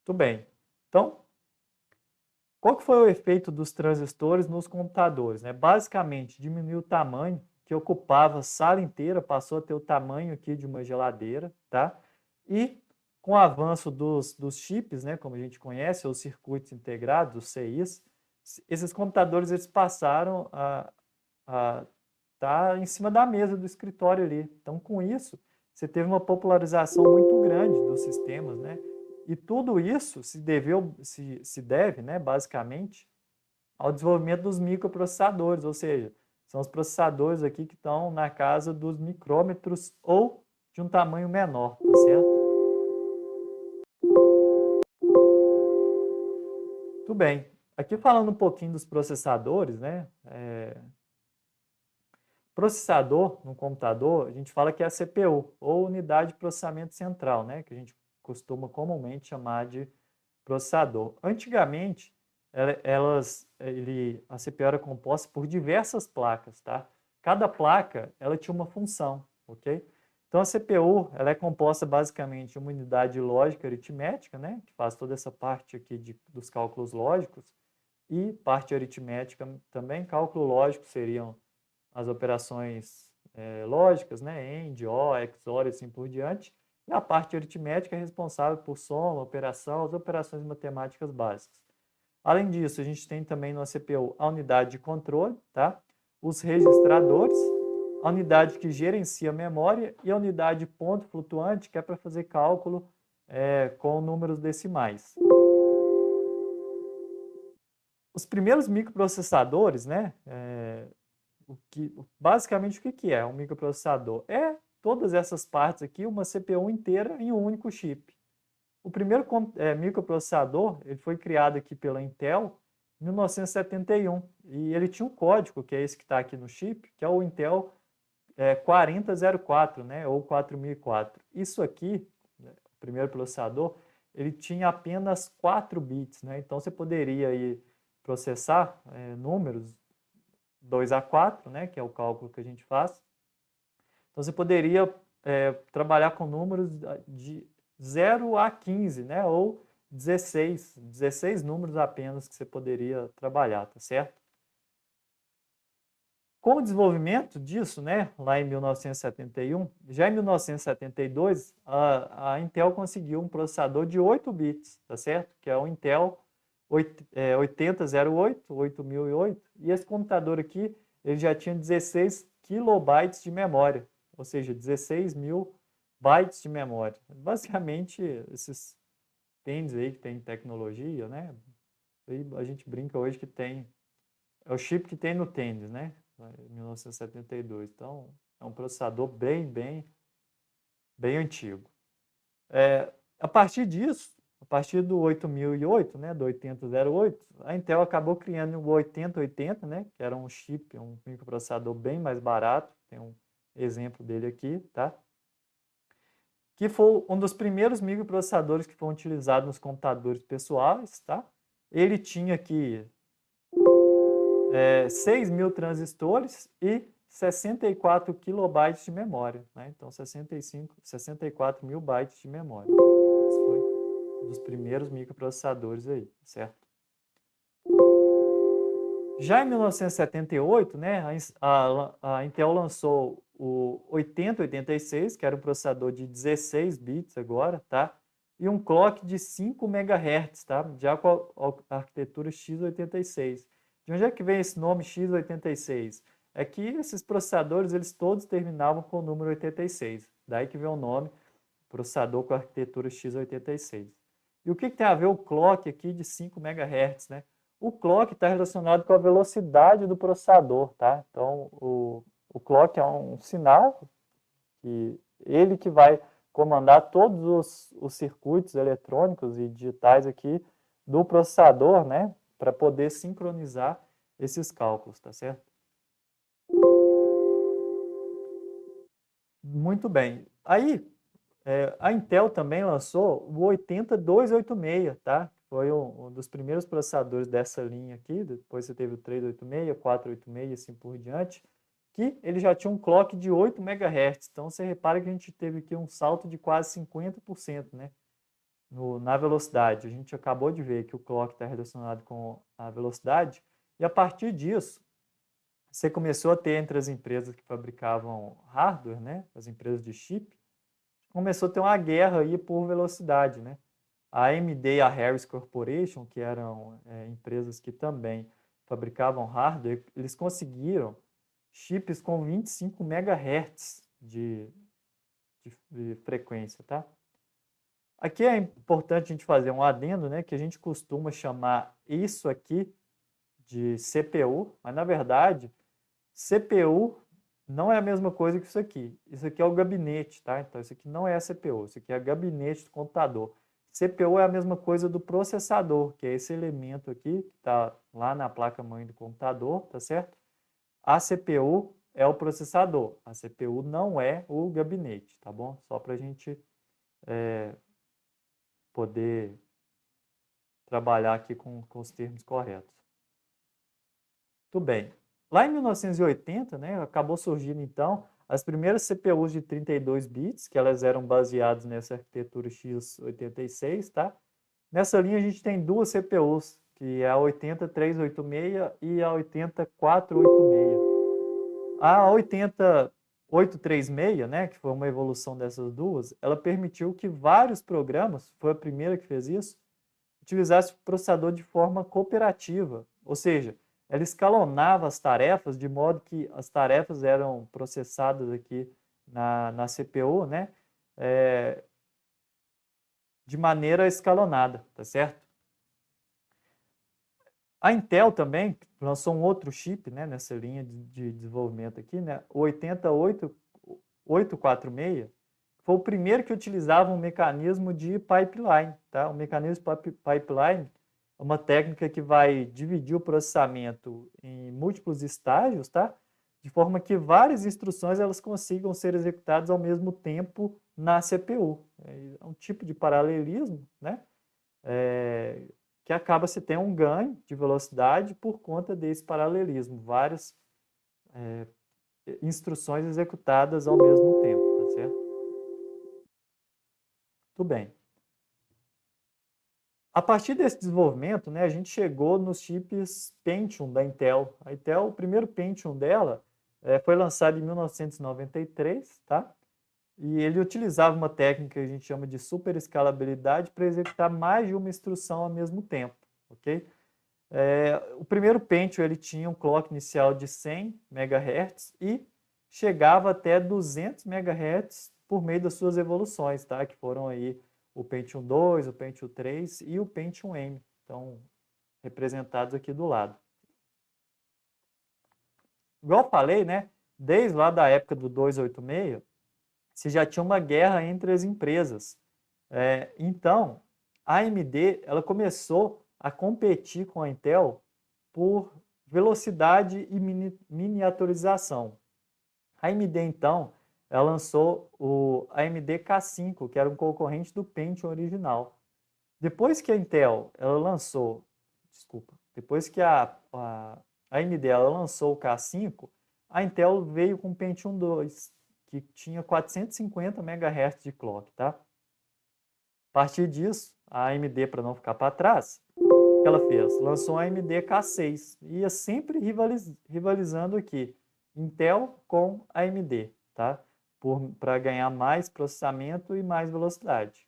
Muito bem. Então, qual que foi o efeito dos transistores nos computadores, né? Basicamente, diminuiu o tamanho, que ocupava a sala inteira, passou a ter o tamanho aqui de uma geladeira, tá? E com o avanço dos chips, né, como a gente conhece, os circuitos integrados, os CIs, esses computadores eles passaram a estar em cima da mesa do escritório ali. Então, com isso, você teve uma popularização muito grande dos sistemas, né? E tudo isso se deve, né, basicamente, ao desenvolvimento dos microprocessadores, ou seja, são os processadores aqui que estão na casa dos micrômetros ou de um tamanho menor, tá certo? Tudo bem. Aqui falando um pouquinho dos processadores, né? Processador no computador, a gente fala que é a CPU, ou unidade de processamento central, né? Que a gente costuma comumente chamar de processador. Antigamente, a CPU era composta por diversas placas, tá? Cada placa, ela tinha uma função, ok? Então, a CPU, ela é composta basicamente de uma unidade lógica aritmética, né? Que faz toda essa parte aqui dos cálculos lógicos, e parte aritmética também. Cálculo lógico seriam as operações lógicas, né? AND, OR, XOR e assim por diante. E a parte aritmética é responsável por soma, operação, as operações matemáticas básicas. Além disso, a gente tem também na CPU a unidade de controle, tá? Os registradores, a unidade que gerencia a memória e a unidade de ponto flutuante, que é para fazer cálculo com números decimais. Os primeiros microprocessadores, né? Basicamente, o que é um microprocessador? É todas essas partes aqui, uma CPU inteira em um único chip. O primeiro microprocessador ele foi criado aqui pela Intel em 1971 e ele tinha um código, que é esse que está aqui no chip, que é o Intel 4004, né, ou 4004. Isso aqui, né, o primeiro processador, ele tinha apenas 4 bits, né, então você poderia aí processar números 2 a 4, né, que é o cálculo que a gente faz. Então você poderia trabalhar com números de 0 a 15, né, ou 16 números apenas que você poderia trabalhar, tá certo? Com o desenvolvimento disso, né, lá em 1971, já em 1972, a Intel conseguiu um processador de 8 bits, tá certo? Que é o Intel 8008, 8008, e esse computador aqui, ele já tinha 16 kilobytes de memória, ou seja, 16 mil bytes de memória. Basicamente, esses tênis aí que tem tecnologia, né? Aí a gente brinca hoje que é o chip que tem no tênis, né? Em 1972. Então, é um processador bem antigo. A partir disso, a partir do 8008, né, do 8008, a Intel acabou criando o 8080, né, que era um chip, um microprocessador bem mais barato. Tem um exemplo dele aqui, tá? Que foi um dos primeiros microprocessadores que foram utilizados nos computadores pessoais, tá? Ele tinha aqui 6.000 transistores e 64 kilobytes de memória, né? Então 64 mil bytes de memória. Esse foi um dos primeiros microprocessadores aí, certo? Já em 1978, né, a Intel lançou o 8086, que era um processador de 16 bits agora, tá? E um clock de 5 MHz, tá? Já com a arquitetura x86. De onde é que vem esse nome x86? É que esses processadores, eles todos terminavam com o número 86. Daí que vem o nome, processador com arquitetura x86. E o que tem a ver o clock aqui de 5 MHz, né? O clock está relacionado com a velocidade do processador, tá? Então, o clock é um sinal que vai comandar todos os circuitos eletrônicos e digitais aqui do processador, né? Para poder sincronizar esses cálculos, tá certo? Muito bem. Aí, a Intel também lançou o 80286, tá? Foi um dos primeiros processadores dessa linha aqui. Depois você teve o 386, 486 e assim por diante, que ele já tinha um clock de 8 MHz. Então você repara que a gente teve aqui um salto de quase 50%, né? na velocidade. A gente acabou de ver que o clock está relacionado com a velocidade, e a partir disso, você começou a ter entre as empresas que fabricavam hardware, né, as empresas de chip, começou a ter uma guerra aí por velocidade, né? A AMD e a Harris Corporation, que eram empresas que também fabricavam hardware, eles conseguiram chips com 25 MHz de frequência, tá? Aqui é importante a gente fazer um adendo, né, que a gente costuma chamar isso aqui de CPU, mas na verdade, CPU não é a mesma coisa que isso aqui. Isso aqui é o gabinete, tá? Então isso aqui não é a CPU, isso aqui é gabinete do computador. CPU é a mesma coisa do processador, que é esse elemento aqui, que está lá na placa-mãe do computador, tá certo? A CPU é o processador, a CPU não é o gabinete, tá bom? Só para a gente poder trabalhar aqui com os termos corretos. Tudo bem. Lá em 1980, né, acabou surgindo então as primeiras CPUs de 32 bits, que elas eram baseadas nessa arquitetura x86, tá? Nessa linha a gente tem duas CPUs, que é a 80386 e a 80486. A 80836, né, que foi uma evolução dessas duas, ela permitiu que vários programas, foi a primeira que fez isso, utilizasse o processador de forma cooperativa, ou seja, ela escalonava as tarefas de modo que as tarefas eram processadas aqui na CPU, né, de maneira escalonada, tá certo? A Intel também lançou um outro chip, né, nessa linha de desenvolvimento aqui, né, o 80846, foi o primeiro que utilizava um mecanismo de pipeline, tá? O mecanismo de pipeline é uma técnica que vai dividir o processamento em múltiplos estágios, tá? De forma que várias instruções elas consigam ser executadas ao mesmo tempo na CPU. É um tipo de paralelismo, né? Que acaba se tem um ganho de velocidade por conta desse paralelismo, várias instruções executadas ao mesmo tempo, tá certo? Tudo bem. A partir desse desenvolvimento, né, a gente chegou nos chips Pentium da Intel. A Intel, o primeiro Pentium dela foi lançado em 1993, tá? E ele utilizava uma técnica que a gente chama de superescalabilidade para executar mais de uma instrução ao mesmo tempo, ok? O primeiro Pentium ele tinha um clock inicial de 100 MHz e chegava até 200 MHz por meio das suas evoluções, tá? Que foram aí o Pentium 2, o Pentium 3 e o Pentium M, então representados aqui do lado. Igual eu falei, né? Desde lá da época do 286, se já tinha uma guerra entre as empresas. Então, a AMD ela começou a competir com a Intel por velocidade e miniaturização. A AMD, então, ela lançou o AMD K5, que era um concorrente do Pentium original. Depois que a Intel ela lançou, depois que a AMD ela lançou o K5, a Intel veio com o Pentium 2, que tinha 450 MHz de clock, tá? A partir disso, a AMD, para não ficar para trás, o que ela fez? Lançou a AMD K6, e ia sempre rivalizando aqui, Intel com a AMD, tá? Para ganhar mais processamento e mais velocidade.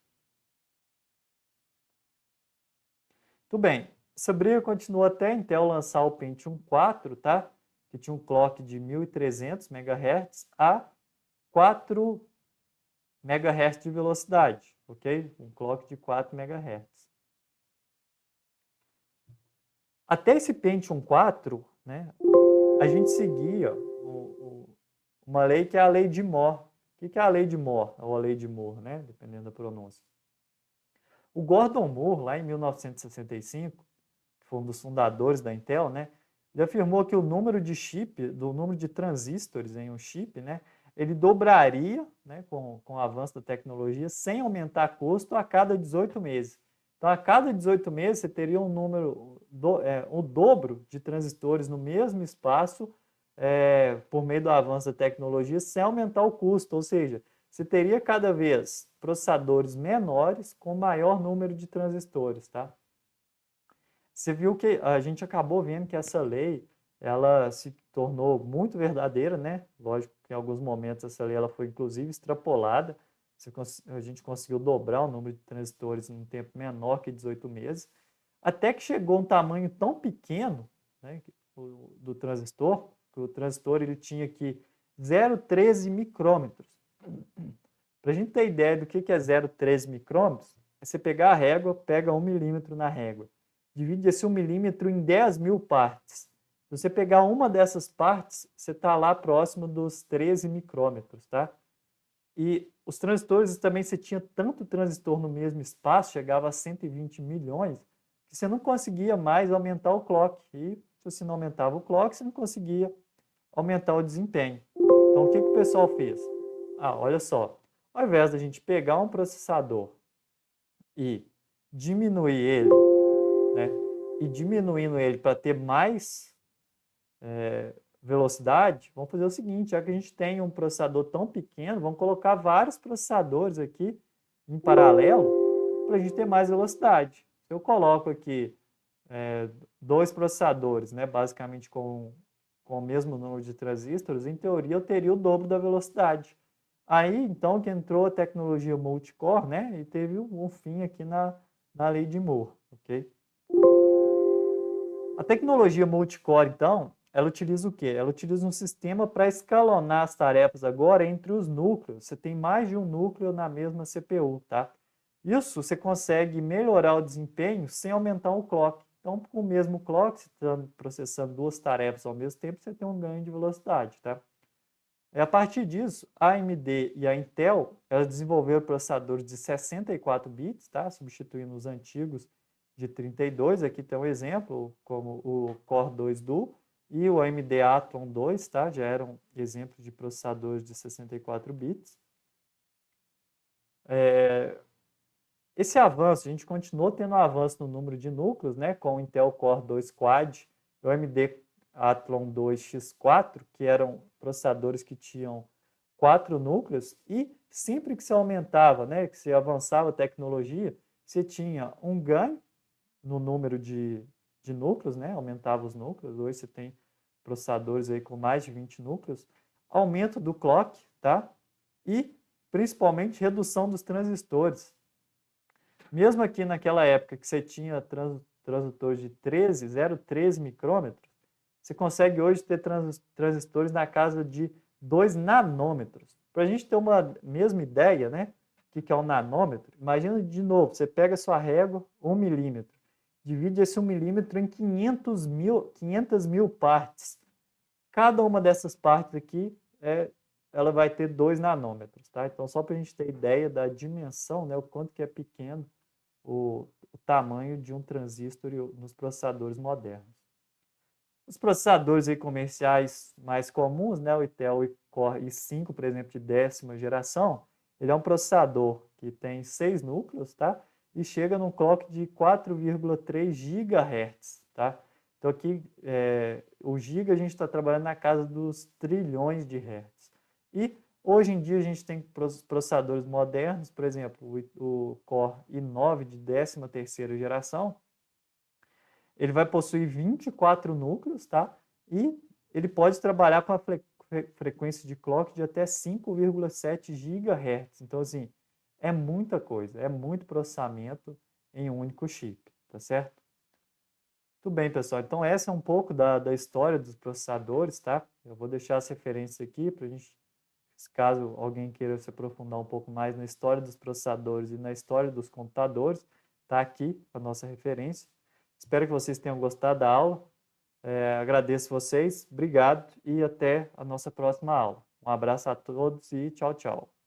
Tudo bem, essa briga continuou até a Intel lançar o Pentium 4, tá? Que tinha um clock de 1.300 MHz a 4 MHz de velocidade, ok? Um clock de 4 MHz. Até esse Pentium 4, né, a gente seguia uma lei que é a lei de Moore. O que é a lei de Moore? Ou a lei de Moore, né? Dependendo da pronúncia. O Gordon Moore, lá em 1965, que foi um dos fundadores da Intel, né, ele afirmou que o número de transistores em um chip, né, ele dobraria, né, com o avanço da tecnologia, sem aumentar custo a cada 18 meses. Então, a cada 18 meses, você teria o dobro de transistores no mesmo espaço, por meio do avanço da tecnologia, sem aumentar o custo. Ou seja, você teria cada vez processadores menores com maior número de transistores, tá? Você viu que a gente acabou vendo que essa lei, ela se tornou muito verdadeira, né? Lógico que em alguns momentos essa lei ela foi inclusive extrapolada. A gente conseguiu dobrar o número de transistores em um tempo menor que 18 meses, até que chegou um tamanho tão pequeno, né, do transistor, que o transistor ele tinha aqui 0,13 micrômetros. Para a gente ter ideia do que é 0,13 micrômetros, é você pegar a régua, pega 1 milímetro na régua, divide esse 1 milímetro em 10.000 partes. Se você pegar uma dessas partes, você está lá próximo dos 13 micrômetros, tá? E os transistores também, você tinha tanto transistor no mesmo espaço, chegava a 120 milhões, que você não conseguia mais aumentar o clock. E se você não aumentava o clock, você não conseguia aumentar o desempenho. Então, o que o pessoal fez? Olha só, ao invés da gente pegar um processador e diminuir ele, né, e diminuindo ele para ter mais velocidade, vamos fazer o seguinte, já que a gente tem um processador tão pequeno, vamos colocar vários processadores aqui em paralelo para a gente ter mais velocidade. Se eu coloco aqui dois processadores, né, basicamente com o mesmo número de transistores, em teoria eu teria o dobro da velocidade. Aí, então, que entrou a tecnologia multicore, né, e teve um fim aqui na lei de Moore, ok? A tecnologia multicore, então, ela utiliza o quê? Ela utiliza um sistema para escalonar as tarefas agora entre os núcleos. Você tem mais de um núcleo na mesma CPU, tá? Isso você consegue melhorar o desempenho sem aumentar o clock. Então, com o mesmo clock, você está processando duas tarefas ao mesmo tempo, você tem um ganho de velocidade, tá? A partir disso, a AMD e a Intel, elas desenvolveram processadores de 64 bits, tá? Substituindo os antigos de 32. Aqui tem um exemplo, como o Core 2 Duo e o AMD Athlon 2, tá? Já eram exemplos de processadores de 64 bits. Esse avanço, a gente continuou tendo um avanço no número de núcleos, né? Com o Intel Core 2 Quad e o AMD Athlon 2 X4, que eram processadores que tinham 4 núcleos, e sempre que você aumentava, né, que você avançava a tecnologia, você tinha um ganho no número de núcleos, né, aumentava os núcleos. Hoje você tem processadores aí com mais de 20 núcleos, aumento do clock, tá? E principalmente redução dos transistores. Mesmo aqui naquela época que você tinha transistores de 0,13 micrômetros, você consegue hoje ter transistores na casa de 2 nanômetros. Para a gente ter uma mesma ideia, né? O que é um nanômetro? Imagina de novo, você pega a sua régua, 1 milímetro, divide esse 1 milímetro em 500 mil partes. Cada uma dessas partes aqui, ela vai ter 2 nanômetros, tá? Então, só para a gente ter ideia da dimensão, né? O quanto que é pequeno o tamanho de um transistor nos processadores modernos. Os processadores aí comerciais mais comuns, né, o Intel Core i5, por exemplo, de 10ª geração, ele é um processador que tem 6 núcleos, tá? E chega num clock de 4,3 GHz, tá? Então aqui, o giga a gente está trabalhando na casa dos trilhões de hertz. E hoje em dia a gente tem processadores modernos, por exemplo, o Core i9 de 13ª geração, ele vai possuir 24 núcleos, tá? E ele pode trabalhar com a frequência de clock de até 5,7 GHz. Então, assim, é muita coisa, é muito processamento em um único chip, tá certo? Tudo bem, pessoal. Então, essa é um pouco da história dos processadores, tá? Eu vou deixar as referências aqui para a gente, caso alguém queira se aprofundar um pouco mais na história dos processadores e na história dos computadores, tá aqui a nossa referência. Espero que vocês tenham gostado da aula. Agradeço vocês, obrigado e até a nossa próxima aula. Um abraço a todos e tchau, tchau.